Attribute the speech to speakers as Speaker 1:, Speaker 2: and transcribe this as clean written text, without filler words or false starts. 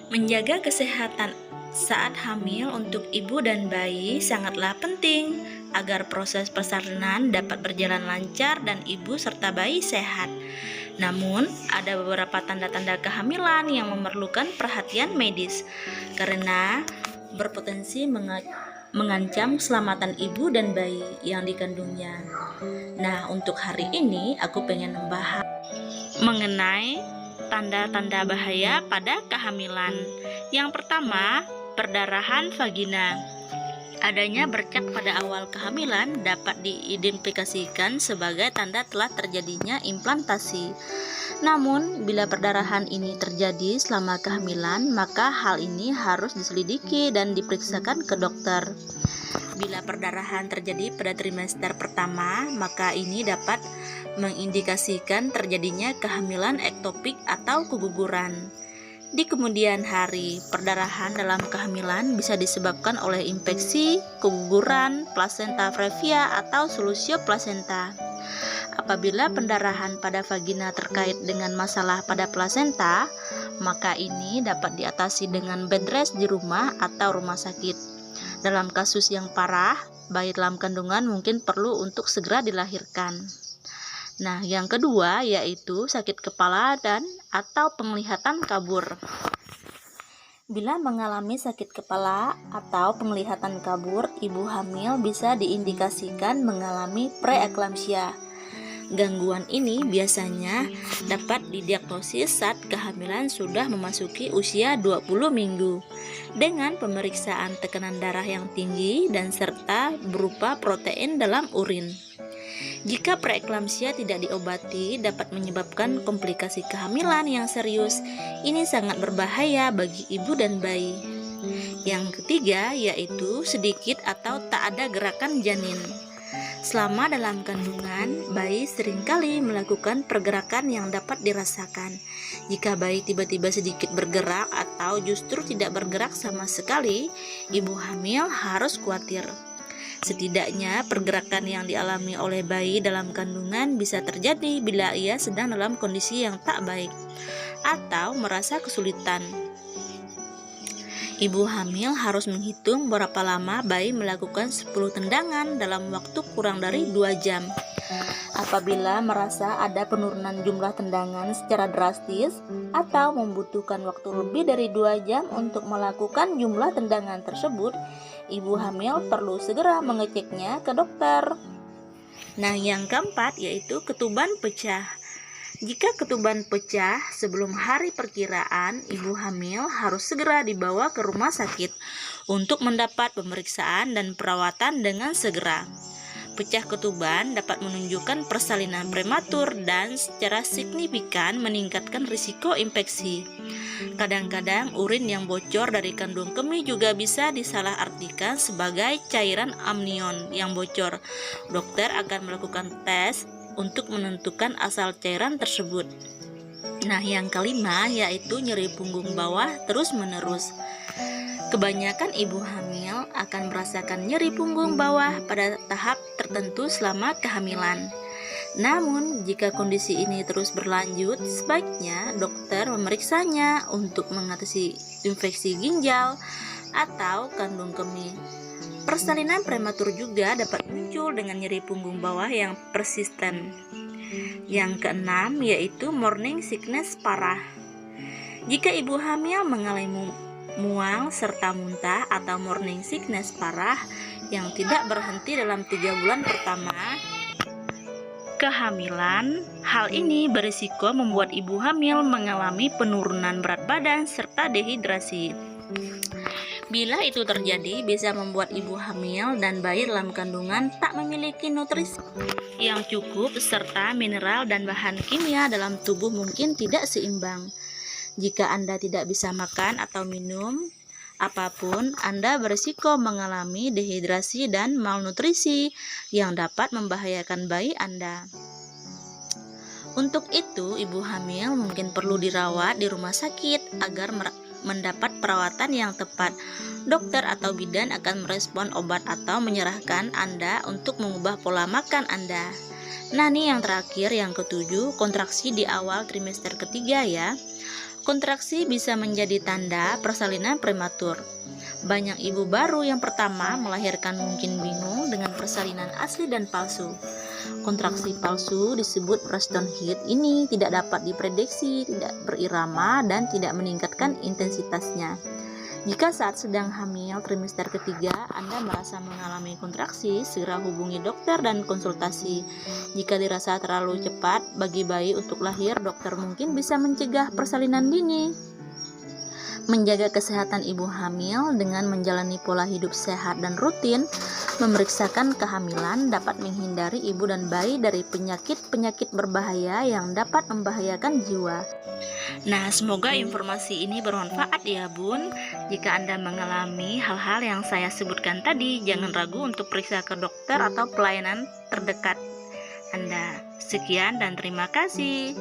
Speaker 1: Menjaga kesehatan saat hamil untuk ibu dan bayi sangatlah penting agar proses persalinan dapat berjalan lancar dan ibu serta bayi sehat. Namun, ada beberapa tanda-tanda kehamilan yang memerlukan perhatian medis karena berpotensi mengancam keselamatan ibu dan bayi yang dikandungnya. Nah, untuk hari ini aku pengen membahas mengenai tanda-tanda bahaya pada kehamilan. Yang pertama, perdarahan vagina. Adanya bercak pada awal kehamilan dapat diidentifikasikan sebagai tanda telah terjadinya implantasi. Namun, bila perdarahan ini terjadi selama kehamilan, maka hal ini harus diselidiki dan diperiksakan ke dokter. Bila perdarahan terjadi pada trimester pertama, maka ini dapat mengindikasikan terjadinya kehamilan ektopik atau keguguran. Di kemudian hari, perdarahan dalam kehamilan bisa disebabkan oleh infeksi, keguguran, plasenta previa, atau solusio plasenta. Apabila pendarahan pada vagina terkait dengan masalah pada plasenta, maka ini dapat diatasi dengan bed rest di rumah atau rumah sakit. Dalam kasus yang parah, bayi dalam kandungan mungkin perlu untuk segera dilahirkan. Nah, yang kedua yaitu sakit kepala dan atau penglihatan kabur. Bila mengalami sakit kepala atau penglihatan kabur, ibu hamil bisa diindikasikan mengalami preeklamsia. Gangguan ini biasanya dapat didiagnosis saat kehamilan sudah memasuki usia 20 minggu dengan pemeriksaan tekanan darah yang tinggi dan serta berupa protein dalam urin. Jika preeklamsia tidak diobati dapat menyebabkan komplikasi kehamilan yang serius. Ini sangat berbahaya bagi ibu dan bayi. Yang ketiga yaitu sedikit atau tak ada gerakan janin. Selama dalam kandungan, bayi seringkali melakukan pergerakan yang dapat dirasakan. Jika bayi tiba-tiba sedikit bergerak atau justru tidak bergerak sama sekali, ibu hamil harus khawatir. Setidaknya pergerakan yang dialami oleh bayi dalam kandungan bisa terjadi bila ia sedang dalam kondisi yang tak baik atau merasa kesulitan. Ibu hamil harus menghitung berapa lama bayi melakukan 10 tendangan dalam waktu kurang dari 2 jam. Apabila merasa ada penurunan jumlah tendangan secara drastis atau membutuhkan waktu lebih dari 2 jam untuk melakukan jumlah tendangan tersebut, ibu hamil perlu segera mengeceknya ke dokter. Nah, yang keempat yaitu ketuban pecah. Jika ketuban pecah sebelum hari perkiraan, ibu hamil harus segera dibawa ke rumah sakit untuk mendapat pemeriksaan dan perawatan dengan segera. Pecah ketuban dapat menunjukkan persalinan prematur dan secara signifikan meningkatkan risiko infeksi. Kadang-kadang urin yang bocor dari kandung kemih juga bisa disalahartikan sebagai cairan amnion yang bocor. Dokter akan melakukan tes untuk menentukan asal cairan tersebut. Nah, yang kelima yaitu nyeri punggung bawah terus-menerus. Kebanyakan ibu hamil akan merasakan nyeri punggung bawah pada tahap tertentu selama kehamilan. Namun, jika kondisi ini terus berlanjut, sebaiknya dokter memeriksanya untuk mengatasi infeksi ginjal atau kandung kemih. Persalinan prematur juga dapat muncul dengan nyeri punggung bawah yang persisten. Yang keenam yaitu morning sickness parah. Jika ibu hamil mengalami mual serta muntah atau morning sickness parah yang tidak berhenti dalam 3 bulan pertama kehamilan, hal ini berisiko membuat ibu hamil mengalami penurunan berat badan serta dehidrasi. Bila itu terjadi, bisa membuat ibu hamil dan bayi dalam kandungan tak memiliki nutrisi yang cukup serta mineral dan bahan kimia dalam tubuh mungkin tidak seimbang. Jika Anda tidak bisa makan atau minum apapun, Anda berisiko mengalami dehidrasi dan malnutrisi yang dapat membahayakan bayi Anda. Untuk itu, ibu hamil mungkin perlu dirawat di rumah sakit agar mendapat perawatan yang tepat. Dokter atau bidan akan merespon obat atau menyerahkan Anda untuk mengubah pola makan Anda. Nah, ini yang terakhir, yang ketujuh, kontraksi di awal trimester ketiga ya. Kontraksi bisa menjadi tanda persalinan prematur. Banyak ibu baru yang pertama melahirkan mungkin bingung dengan persalinan asli dan palsu. Kontraksi palsu disebut Preston Heat ini tidak dapat diprediksi, tidak berirama, dan tidak meningkatkan intensitasnya. Jika saat sedang hamil trimester ketiga Anda merasa mengalami kontraksi, segera hubungi dokter dan konsultasi. Jika dirasa terlalu cepat bagi bayi untuk lahir, dokter mungkin bisa mencegah persalinan dini. Menjaga kesehatan ibu hamil dengan menjalani pola hidup sehat dan rutin, memeriksakan kehamilan dapat menghindari ibu dan bayi dari penyakit-penyakit berbahaya yang dapat membahayakan jiwa. Nah, semoga informasi ini bermanfaat ya Bun. Jika Anda mengalami hal-hal yang saya sebutkan tadi, jangan ragu untuk periksa ke dokter atau pelayanan terdekat Anda. Sekian dan terima kasih.